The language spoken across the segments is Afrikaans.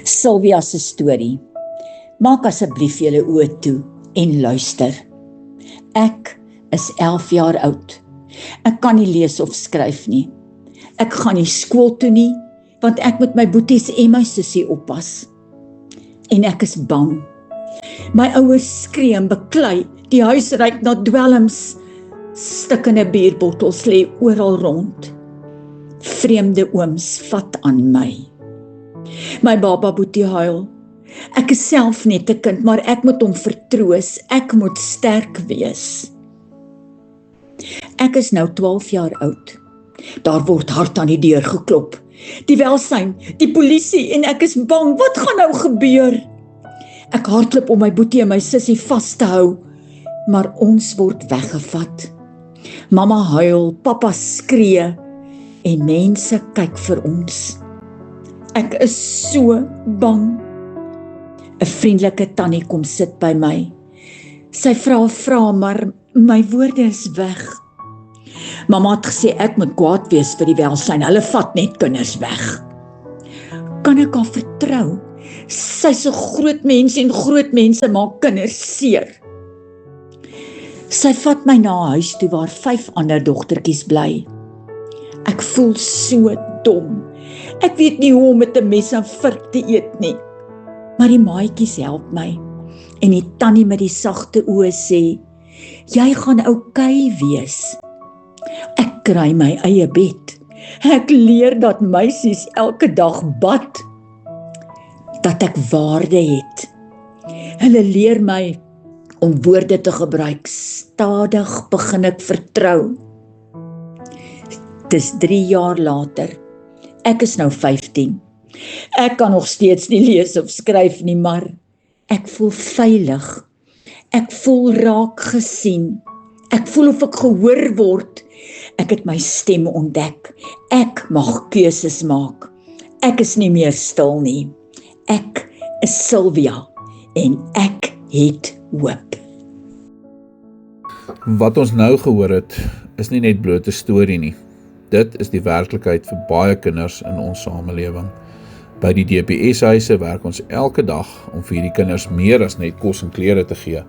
Sylvia se storie. Maak asseblief julle oë toe en luister. Ek is 11 jaar oud. Ek kan nie lees of skryf nie. Ek gaan nie skool toe nie, want ek moet my boeties en my sussie oppas. En ek is bang. My ouers skree en beklei, die huis ruik na dwelms, stikkende bierbottels lê oral rond. Vreemde ooms vat aan my. My baba boetie huil. Ek is self net 'n kind, maar ek moet hom vertroos, ek moet sterk wees. Ek is nou 12 jaar oud. Daar word hard aan die deur geklop. Die welsyn, die polisie en ek is bang, wat gaan nou gebeur? Ek hardloop om my boetie en my sussie vas te hou, maar ons word weggevat. Mamma huil, papa skree en mense kyk vir ons. Ek is so bang. 'n vriendelike tannie kom sit by my. Sy vra, maar my woorde is weg. Mamma het gesê ek moet kwaad wees vir die welsyn, hulle vat net kinders weg. Kan ek haar vertrou? Sy's 'n groot mens en groot mense maak kinders seer. Sy vat my na 'n huis toe waar 5 ander dogtertjies bly. Ek voel so dom. Ek weet nie hoe om met 'n mes en vurk te eet nie. Maar die maatjies help my. En die tannie met die sagte oë sê, jy gaan oukei wees. Ek kry my eie bed. Ek leer dat meisies elke dag bad. Dat ek waarde het. Hulle leer my om woorde te gebruik. Stadig begin ek vertrou. Dis 3 jaar later. Ek is nou 15. Ek kan nog steeds nie lees of skryf nie, maar ek voel veilig. Ek voel raak gesien. Ek voel of ek gehoor word. Ek het my stem ontdek. Ek mag keuses maak. Ek is nie meer stil nie. Ek is Sylvia en ek het hoop. Wat ons nou gehoor het, is nie net blote storie nie. Dit is die werklikheid vir baie kinders in ons samelewing. By die DPS-huise werk ons elke dag om vir hierdie kinders meer as net kos en klere te gee.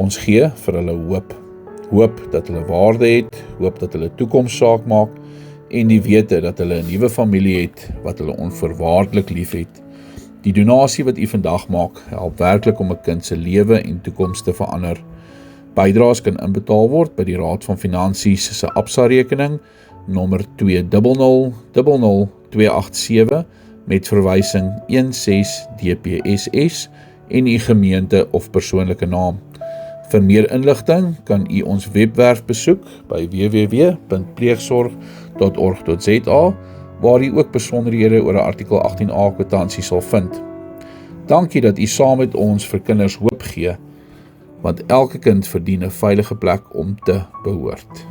Ons gee vir hulle hoop. Hoop dat hulle waarde het, hoop dat hulle toekoms saak maak en die wete dat hulle 'n nuwe familie het wat hulle onvoorwaardelik lief het. Die donasie wat u vandag maak, help werklik om 'n kind se lewe en toekoms te verander. Bydraes kan inbetaal word by die Raad van Finansies se Absa-rekening nommer 200287 met verwysing 16 DPSS en u gemeente of persoonlike naam. Vir meer inligting kan u ons webwerf besoek by www.pleegsorg.org.za waar u ook besonderhede oor 'n artikel 18A kwitansie sal vind. Dankie dat u saam met ons vir kinders hoop gee, want elke kind verdien 'n veilige plek om te behoort.